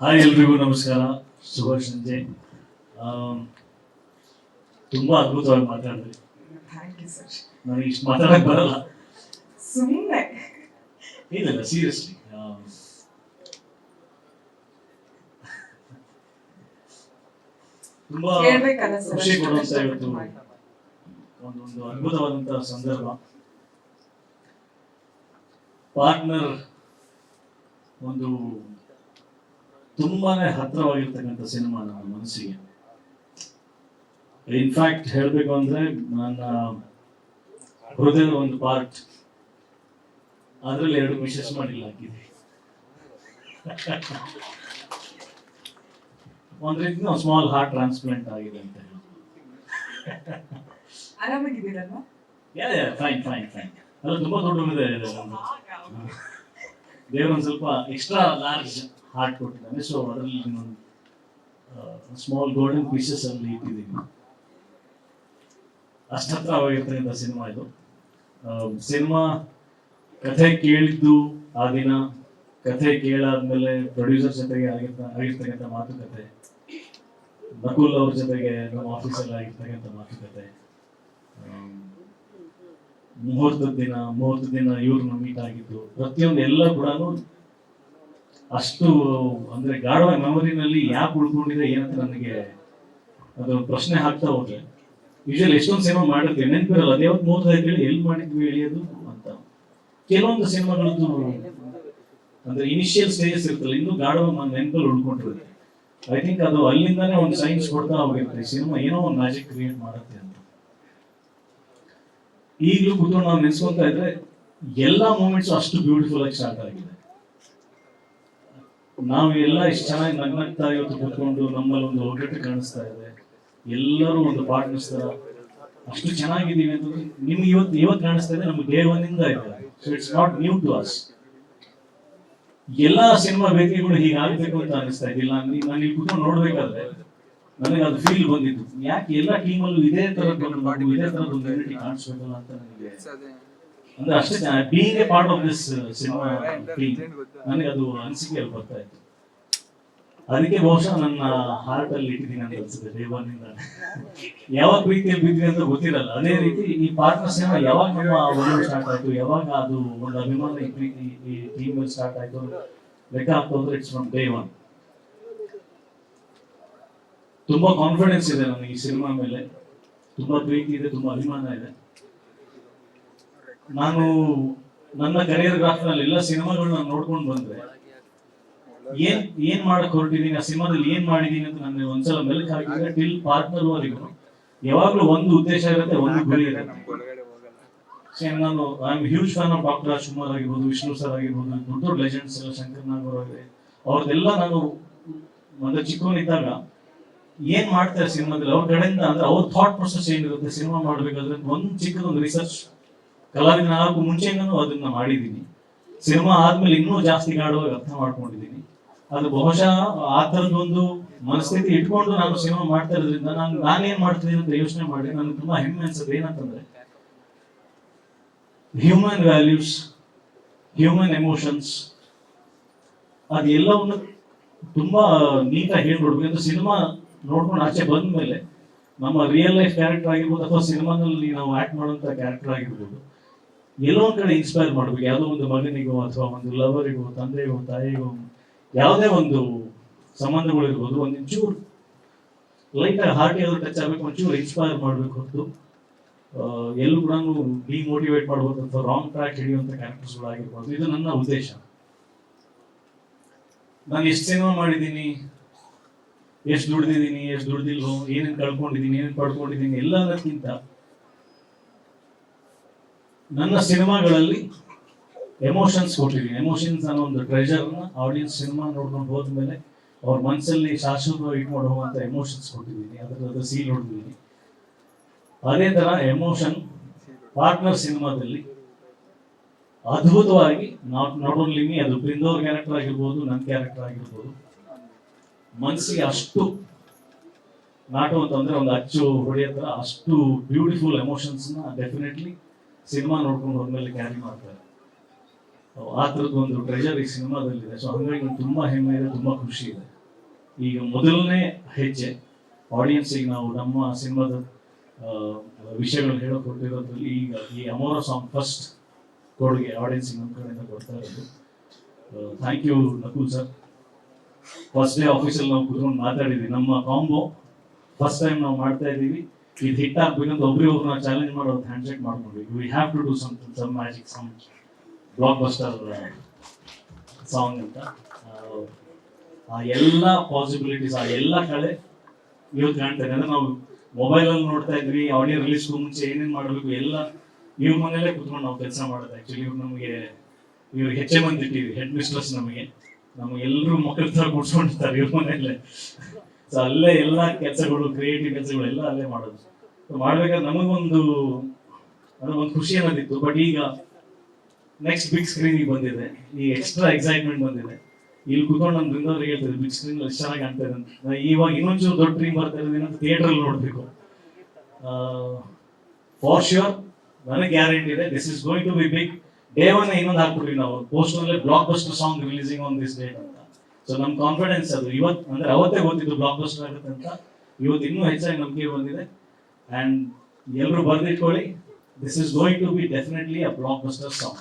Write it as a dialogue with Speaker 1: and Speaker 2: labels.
Speaker 1: Hi ಎಲ್ರಿಗೂ ನಮಸ್ಕಾರ, ಶುಭ ಸಂಜೆ. ತುಂಬಾ ಅದ್ಭುತವಾಗಿ ಮಾತಾಡಿದ್ರಿ. ನನಗೆ ಇಷ್ಟು ಮಾತಾಡಕ್ ಬರಲ್ಲ.
Speaker 2: ಸುಮ್ಮನೆ
Speaker 1: ಇಲ್ಲ ಸೀರಿಯಸ್ಲಿ ತುಂಬಾ ಖುಷಿ ಕೊಡುವಂತ ಇವತ್ತು ಒಂದು ಅದ್ಭುತವಾದಂತಹ ಸಂದರ್ಭ. ಪಾರ್ಟ್ನರ್ ಒಂದು ತುಂಬಾನೇ ಹತ್ತಿರವಾಗಿರ್ತಕ್ಕಂಥ ಸಿನಿಮಾ ನನ್ನ ಮನಸ್ಸಿಗೆ. ಇನ್ಫ್ಯಾಕ್ಟ್ ಹೇಳಬೇಕು ಅಂದ್ರೆ ನನ್ನ ಹೃದಯದ ಒಂದು ಪಾರ್ಟ್, ಅದರಲ್ಲಿ 2 ಮಿಸಸ್ ಮಾಡಿಲ್ಲ ಹಾಕಿದೆ. ಒಂದ್ ರೀತಿ ಸ್ಮಾಲ್ ಹಾರ್ಟ್ ಟ್ರಾನ್ಸ್ಪ್ಲಾಂಟ್ ಆಗಿದೆ ಅಂತ ಹೇಳಿ.
Speaker 2: ಆರಾಮಾಗಿದ್ದೀರಲ್ವಾ?
Speaker 1: Fine fine fine. ಅಲ್ಲ ತುಂಬಾ ದೊಡ್ಡ ದೇವರೊಂದು ಸ್ವಲ್ಪ ಎಕ್ಸ್ಟ್ರಾ ಲಾರ್ಜ್ ಹಾರ್ಟ್ ಕೊಟ್ಟಿದ್ದಾನೆ. ಸೊ ಅದರಲ್ಲಿ ಸ್ಮಾಲ್ ಗೋಲ್ಡನ್ ಪೀಸಸ್ ಅಲ್ಲಿ ಇಟ್ಟಿದ್ದೀನಿ. ಅಷ್ಟತ್ರವಾಗಿರ್ತಕ್ಕಂಥ ಸಿನಿಮಾ ಇದು. ಸಿನಿಮಾ ಕಥೆ ಕೇಳಿದ್ದು ಆ ದಿನ, ಕಥೆ ಕೇಳಾದ್ಮೇಲೆ ಪ್ರೊಡ್ಯೂಸರ್ ಜೊತೆಗೆ ಆಗಿರ್ತಕ್ಕಂಥ ಮಾತುಕತೆ, ನಕುಲ್ ಅವ್ರ ಜೊತೆಗೆ ನಮ್ಮ ಆಫೀಸಲ್ಲಿ ಆಗಿರ್ತಕ್ಕಂಥ ಮಾತುಕತೆ, ಮುಹೂರ್ತದ ದಿನ ಇವ್ರನ್ನ ಮೀಟ್ ಆಗಿದ್ದು, ಪ್ರತಿಯೊಂದು ಎಲ್ಲ ಕೂಡ ಅಷ್ಟು ಅಂದ್ರೆ ಗಾಢವಾದ ಮೆಮೊರಿನಲ್ಲಿ ಯಾಕೆ ಉಳ್ಕೊಂಡಿದೆ ಏನಂತ ನನಗೆ ಅದು ಪ್ರಶ್ನೆ ಹಾಕ್ತಾ ಹೋದ್ರೆ, ಯೂಶಲಿ ಎಷ್ಟೊಂದು ಸಿನಿಮಾ ಮಾಡಿರ್ತೀವಿ, ನೆನಪಿರಲ್ಲ ಅದೇ ಯಾವತ್ತು ಮುಹೂರ್ತ ಹೇಳಿ ಎಲ್ಲಿ ಮಾಡಿದ್ವಿ ಹೇಳಿಯೋದು ಅಂತ. ಕೆಲವೊಂದು ಸಿನಿಮಾಗಳದ್ದು ಅಂದ್ರೆ ಇನಿಷಿಯಲ್ ಸ್ಟೇಜಸ್ ಇರ್ತಲ್ಲ, ಇನ್ನೂ ಗಾಢವಾಗಿ ನೆನಪಲ್ಲಿ ಉಳ್ಕೊಂಡಿರುತ್ತೆ. ಐ ಥಿಂಕ್ ಅದು ಅಲ್ಲಿಂದಾನೇ ಒಂದು ಸೈನ್ಸ್ ಕೊಡ್ತಾ ಹೋಗಿರುತ್ತೆ, ಸಿನಿಮಾ ಏನೋ ಒಂದು ಮ್ಯಾಜಿಕ್ ಕ್ರಿಯೇಟ್ ಮಾಡುತ್ತೆ ಅಂತ. ಈಗಲೂ ಕೂತ್ಕೊಂಡು ನಾವು ನೆನೆಸ್ಕೊಂತಾ ಇದ್ರೆ ಎಲ್ಲಾ ಮೂಮೆಂಟ್ಸ್ ಅಷ್ಟು ಬ್ಯೂಟಿಫುಲ್ ಆಗಿ ಸ್ಟಾರ್ಟ್ ಆಗಿದೆ. ನಾವು ಎಲ್ಲ ಇಷ್ಟು ಚೆನ್ನಾಗಿ ನಗ್ನಗ್ತಾ ಇವತ್ತು ಕೂತ್ಕೊಂಡು ನಮ್ಮಲ್ಲಿ ಒಂದು ಒಗ್ಗಟ್ಟು ಕಾಣಿಸ್ತಾ ಇದೆ, ಎಲ್ಲರೂ ಒಂದು ಪಾರ್ಟ್ನರ್ಸ್ ತರ ಅಷ್ಟು ಚೆನ್ನಾಗಿದ್ದೀವಿ ಅಂತ ನಿಮ್ಗೆ ಇವತ್ತು ಕಾಣಿಸ್ತಾ ಇದೆ. ನಮ್ಗೆ ಡೇ 1 ಇಂದ ಇದೆ. So it's not new to us. ಎಲ್ಲಾ ಸಿನಿಮಾ ವೇದಿಕೆಗಳು ಹೀಗಾಗಬೇಕು ಅಂತ ಅನಿಸ್ತಾ ಇದ್ದಿಲ್ಲ. ನಾನು ಇಲ್ಲಿ ಕೂತ್ಕೊಂಡು ನೋಡ್ಬೇಕಾದ್ರೆ ನನಗೆ ಅದು ಫೀಲ್ ಬಂದಿತ್ತು, ಯಾಕೆ ಎಲ್ಲ ಟೀಮಲ್ಲೂ ಇದೇ ತರದ್ದು ಒಂದು ಯೂನಿಟಿ ಕಾಣಿಸ್ಬೇಕಲ್ಲ ಅಂತ ನನಗೆ. ಅಂದ್ರೆ ಅಷ್ಟೇ ಚೆನ್ನಾಗಿ being A part of this cinema team ನನಗೆ ಅದು ಅನಿಸಿಕೆಯಲ್ಲಿ ಬರ್ತಾ ಇತ್ತು. ಅದಕ್ಕೆ ಬಹುಶಃ ನನ್ನ ಹಾರ್ಟ್ ಅಲ್ಲಿ ಇಟ್ಟಿದ್ದೀನಿ ಅಂತ ಅನ್ಸುತ್ತೆ ಡೇ 1 ಇಂದ. ಯಾವಾಗ ಪ್ರೀತಿಯಲ್ಲಿ ಬಿದ್ವಿ ಅಂತ ಗೊತ್ತಿರಲ್ಲ, ಅದೇ ರೀತಿ ಈ ಪಾರ್ಟ್ನರ್ ಸಿನಿಮಾ ಯಾವಾಗ ನಮ್ಮ ಒಲವು ಸ್ಟಾರ್ಟ್ ಆಯ್ತು, ಯಾವಾಗ ಅದು ಒಂದು ಅಭಿಮಾನ ಈ ಪ್ರೀತಿ ಈ ಟೀಮ್ ಅಲ್ಲಿ ಸ್ಟಾರ್ಟ್ ಆಯ್ತು ಲೆಕ್ಕ ಆಗ್ತಾ ಹೋದ್ರೆ ಇಟ್ಸ್ ಫ್ರಮ್ ಡೇ 1. ತುಂಬಾ ಕಾನ್ಫಿಡೆನ್ಸ್ ಇದೆ ನನಗೆ ಈ ಸಿನಿಮಾ ಮೇಲೆ, ತುಂಬಾ ಪ್ರೀತಿ ಇದೆ, ತುಂಬಾ ಅಭಿಮಾನ ಇದೆ. ನಾನು ನನ್ನ ಕರಿಯರ್ ಗ್ರಾಫ್ ನಲ್ಲಿ ಎಲ್ಲ ಸಿನಿಮಾಗಳನ್ನ ನೋಡ್ಕೊಂಡು ಬಂದ್ರೆ ಏನ್ ಮಾಡಕ್ ಹೊರಟಿದ್ದೀನಿ, ಆ ಸಿನಿಮಾದಲ್ಲಿ ಏನ್ ಮಾಡಿದೀನಿ ಅಂತ ನನ್ನ ಒಂದ್ಸಲ ಮೆಲ್ಕ್ ಹಾಕಿದ್ರೆ ಟಿಲ್ ಪಾರ್ಟ್ನರ್ ವರೆಗೂ ಯಾವಾಗ್ಲೂ ಒಂದು ಉದ್ದೇಶ ಇರುತ್ತೆ, ಒಂದು ಗುರಿ ಇರುತ್ತೆ. ನಾನು I am huge fan of doctor Rajkumar ಆಗಿರ್ಬೋದು, ವಿಷ್ಣು ಸರ್ ಆಗಿರ್ಬೋದು, ದೊಡ್ಡ ಲೆಜೆಂಡ್ಸ್ ಎಲ್ಲ, ಶಂಕರ್ ನಾಗ್ ಅವರಿಗೆ, ಅವ್ರದ್ದೆಲ್ಲ ನಾನು ಒಂದು ಚಿಕ್ಕವನಿದ್ದಾಗ ಏನ್ ಮಾಡ್ತಾರೆ ಸಿನಿಮಾದಲ್ಲಿ ಅವ್ರ ಕಡೆಯಿಂದ, ಅಂದ್ರೆ ಅವ್ರ ಥಾಟ್ ಪ್ರೊಸೆಸ್ ಏನಿರುತ್ತೆ ಸಿನಿಮಾ ಮಾಡ್ಬೇಕಾದ್ರೆ ಒಂದು ಚಿಕ್ಕದೊಂದು ರಿಸರ್ಚ್ ಕಲಾವಿದನ ಆಗಕ್ಕೂ ಮುಂಚೆಯಿಂದನೂ ಅದನ್ನ ಮಾಡಿದ್ದೀನಿ. ಸಿನಿಮಾ ಆದ್ಮೇಲೆ ಇನ್ನೂ ಜಾಸ್ತಿ ಗಾಢವಾಗಿ ಅರ್ಥ ಮಾಡ್ಕೊಂಡಿದ್ದೀನಿ. ಅದು ಬಹುಶಃ ಆ ತರದೊಂದು ಮನಸ್ಥಿತಿ ಇಟ್ಕೊಂಡು ನಾನು ಸಿನಿಮಾ ಮಾಡ್ತಾ ಇರೋದ್ರಿಂದ ನಾನೇನ್ ಮಾಡ್ತೀನಿ ಅಂತ ಯೋಚನೆ ಮಾಡಿ ನನಗೆ ತುಂಬಾ ಹೆಮ್ಮೆ ಅನ್ಸುತ್ತೆ. ಏನಂತಂದ್ರೆ ಹ್ಯೂಮನ್ ವ್ಯಾಲ್ಯೂಸ್, ಹ್ಯೂಮನ್ ಎಮೋಷನ್ಸ್ ಅದೆಲ್ಲವನ್ನು ತುಂಬಾ ನೀಟಾಗಿ ಹೇಳ್ಕೊಡ್ಬೇಕು ಅಂತ ಸಿನಿಮಾ ನೋಡ್ಕೊಂಡು ಆಚೆ ಬಂದ್ಮೇಲೆ ನಮ್ಮ ರಿಯಲ್ ಲೈಫ್ ಕ್ಯಾರೆಕ್ಟರ್ ಆಗಿರ್ಬೋದು ಅಥವಾ ಸಿನಿಮಾನಲ್ಲಿ ನಾವು ಆಕ್ಟ್ ಮಾಡುವಂತ ಕ್ಯಾರೆಕ್ಟರ್ ಆಗಿರ್ಬೋದು, ಎಲ್ಲೋ ಒಂದ್ ಕಡೆ ಇನ್ಸ್ಪೈರ್ ಮಾಡ್ಬೇಕು. ಯಾವುದೋ ಒಂದು ಮಗನಿಗೋ ಅಥವಾ ಒಂದು ಲವರಿಗೋ, ತಂದೆಗೋ, ತಾಯಿಗೋ, ಯಾವುದೇ ಒಂದು ಸಂಬಂಧಗಳಿರ್ಬೋದು, ಒಂದು ಇಂಚೂರು ಲೈಟ್ ಆಗಿ ಹಾರ್ಟ್ ಯಾವ್ದು ಟಚ್ ಆಗ್ಬೇಕು, ಒಂಚೂರು ಇನ್ಸ್ಪೈರ್ ಮಾಡ್ಬೇಕು ಹೊತ್ತು ಎಲ್ಲೂ ಕೂಡ ಡಿಮೋಟಿವೇಟ್ ಮಾಡ್ಬೋದು ಅಥವಾ ರಾಂಗ್ ಟ್ರ್ಯಾಕ್ ಹಿಡಿಯುವಂತ ಕ್ಯಾರೆಕ್ಟರ್ಸ್ಗಳು ಆಗಿರ್ಬೋದು. ಇದು ನನ್ನ ಉದ್ದೇಶ. ನಾನು ಎಷ್ಟು ಸಿನಿಮಾ ಮಾಡಿದ್ದೀನಿ, ಎಷ್ಟು ದುಡ್ದಿದ್ದೀನಿ, ಎಷ್ಟು ದುಡ್ದಿಲ್ವೋ, ಏನೇನು ಕಳ್ಕೊಂಡಿದ್ದೀನಿ, ಏನೇನು ಪಡ್ಕೊಂಡಿದ್ದೀನಿ, ಎಲ್ಲದಕ್ಕಿಂತ ನನ್ನ ಸಿನಿಮಾಗಳಲ್ಲಿ ಎಮೋಷನ್ಸ್ ಕೊಟ್ಟಿದ್ದೀನಿ. ಎಮೋಷನ್ಸ್ ಅನ್ನೋ ಒಂದು ಟ್ರೆಜರ್ನ ಆಡಿಯನ್ಸ್ ಸಿನಿಮಾ ನೋಡ್ಕೊಂಡು ಹೋದ್ಮೇಲೆ ಅವ್ರ ಮನಸ್ಸಲ್ಲಿ ಶಾಶ್ವತವಾಗಿ ಇಟ್ಕೊಂಡು ಹೋಗುವಂತ ಎಮೋಷನ್ಸ್ ಕೊಟ್ಟಿದ್ದೀನಿ, ಅದ್ರ ಸೀಲ್ ಹೊಡೆದಿದ್ದೀನಿ. ಅದೇ ತರ ಎಮೋಷನ್ ಪಾರ್ಟ್ನರ್ ಸಿನಿಮಾದಲ್ಲಿ ಅದ್ಭುತವಾಗಿ ನಾಟ್ ಓನ್ಲಿ ಮೀ, ಅದು ಬೃಂದೋರ್ ಕ್ಯಾರೆಕ್ಟರ್ ಆಗಿರ್ಬೋದು, ನನ್ನ ಕ್ಯಾರೆಕ್ಟರ್ ಆಗಿರ್ಬೋದು, ಮನಸ್ಸಿಗೆ ಅಷ್ಟು ನಾಟು ಅಂತಂದ್ರೆ ಒಂದು ಅಚ್ಚು ಹೊಡೆಯತ್ರ ಅಷ್ಟು ಬ್ಯೂಟಿಫುಲ್ ಎಮೋಷನ್ಸ್ ನ ಡೆಫಿನೆಟ್ಲಿ ಸಿನಿಮಾ ನೋಡ್ಕೊಂಡು ಹೋದ್ಮೇಲೆ ಕ್ಯಾರಿ ಮಾಡ್ತಾರೆ. ಆ ಥರದ್ದು ಒಂದು ಟ್ರೆಜರ್ ಈ ಸಿನಿಮಾದಲ್ಲಿದೆ. ಸೊ ಹಂಗಾಗಿ ನಂಗೆ ತುಂಬ ಹೆಮ್ಮೆ ಇದೆ, ತುಂಬ ಖುಷಿ ಇದೆ. ಈಗ ಮೊದಲನೇ ಹೆಜ್ಜೆ ಆಡಿಯನ್ಸಿಗೆ ನಾವು ನಮ್ಮ ಸಿನಿಮಾದ ವಿಷಯಗಳು ಹೇಳೋಕೆ ಕೊಟ್ಟಿರೋದ್ರಲ್ಲಿ ಈಗ ಈ ಅಮೋರ ಸಾಂಗ್ ಫಸ್ಟ್ ಕೊಡುಗೆ ಆಡಿಯನ್ಸಿಗೆ ನಮ್ಮ ಕಡೆಯಿಂದ ಕೊಡ್ತಾ ಇರೋದು. Thank you Nakul sir. First day ಆಫೀಸಲ್ಲಿ ನಾವು ಕೂತ್ಕೊಂಡು ಮಾತಾಡಿದ್ವಿ, ನಮ್ಮ ಕಾಂಬೋ ಫಸ್ಟ್ ಟೈಮ್ ನಾವು ಮಾಡ್ತಾ ಇದ್ದೀವಿ, ಇದು ಹಿಟ್ ಆಗ್ಬೇಕಂತ ಒಬ್ರಿಗೊಬ್ರು ಚಾಲೆಂಜ್ ಮಾಡೋದು ಹ್ಯಾಂಡ್ ಶೇಕ್ ಮಾಡ್ಕೊಂಡ್ವಿ. We have to do some magic, some blockbuster song ಅಂತ. ಆ ಎಲ್ಲ ಪಾಸಿಬಿಲಿಟೀಸ್, ಆ ಎಲ್ಲ ಕಳೆ ಇವತ್ತು ಕಾಣ್ತಾ ಇದೆ. ಅಂದ್ರೆ ನಾವು ಮೊಬೈಲಲ್ಲಿ ನೋಡ್ತಾ ಇದ್ವಿ, ಆಡಿಯೋ ರಿಲೀಸ್ಗೂ ಮುಂಚೆ ಏನೇನು ಮಾಡಬೇಕು ಎಲ್ಲ ಇವ್ರ ಮನೇಲೆ ಕೂತ್ಕೊಂಡು ನಾವು ಕೆಲಸ ಮಾಡೋದು. ಆ್ಯಕ್ಚುಲಿ ಇವ್ರಿಗೆ ಹೆಚ್ಚೆ ಮಂದಿ ಇಟ್ಟಿವಿ, ಹೆಡ್ ಮಿಸ್ಟ್ರೆಸ್ ನಮಗೆ ಎಲ್ಲರೂ ಮಕ್ಕಳ ಥರ ಕೂಡ್ಸ್ಕೊಂಡಿರ್ತಾರೆ ಇವ್ರ ಮನೆಯಲ್ಲೇ. ಸೊ ಅಲ್ಲೇ ಎಲ್ಲ ಕೆಲಸಗಳು, ಕ್ರಿಯೇಟಿವ್ ಕೆಲಸಗಳು ಎಲ್ಲ ಅಲ್ಲೇ ಮಾಡೋದು. ಸೊ ಮಾಡ್ಬೇಕಾದ್ರೆ ನಮಗೊಂದು ಖುಷಿ ಅನ್ನೋದಿತ್ತು. ಬಟ್ ಈಗ ನೆಕ್ಸ್ಟ್ ಬಿಗ್ ಸ್ಕ್ರೀನಿಗೆ ಬಂದಿದೆ, ಈ ಎಕ್ಸ್ಟ್ರಾ ಎಕ್ಸೈಟ್ಮೆಂಟ್ ಬಂದಿದೆ. ಇಲ್ಲಿ ಕೂತ್ಕೊಂಡು ನಮ್ಮ ಬೃಂದವ್ರಿಗೆ ಹೇಳ್ತಿದ್ದೆ, ಬಿಗ್ ಸ್ಕ್ರೀನ್ ಎಷ್ಟು ಚೆನ್ನಾಗಿ ಕಾಣ್ತಾ ಇದೆ ಅಂತ. ಇವಾಗ ಇನ್ನೊಂಚೂರು ದೊಡ್ಡ ಡ್ರೀಮ್ ಬರ್ತಾ ಇರೋದು ಥಿಯೇಟ್ರಲ್ಲಿ ನೋಡಬೇಕು. ಫಾರ್ ಶ್ಯೂರ್ ನನಗೆ ಗ್ಯಾರಂಟಿ ಇದೆ, this is going to be big. Day one ಇನ್ನೊಂದು ಹಾಕ್ಬಿಟ್ವಿ ನಾವು ಪೋಸ್ಟರ್ಲ್ಲೇ, blockbuster song releasing on this date ಅಂತ. ಸೊ ನಮ್ಮ ಕಾನ್ಫಿಡೆನ್ಸ್ ಅದು ಇವತ್ತು, ಅಂದ್ರೆ ಅವತ್ತೇ ಗೊತ್ತಿತ್ತು ಬ್ಲಾಕ್ ಬಸ್ಟರ್ ಆಗುತ್ತೆ ಅಂತ. ಇವತ್ತು ಇನ್ನೂ ಹೆಚ್ಚಾಗಿ ನಂಬಿಕೆ ಬಂದಿದೆ. ಆ್ಯಂಡ್ ಎಲ್ಲರೂ ಬರೆದಿಟ್ಕೊಳ್ಳಿ, this is going to be definitely a blockbuster song.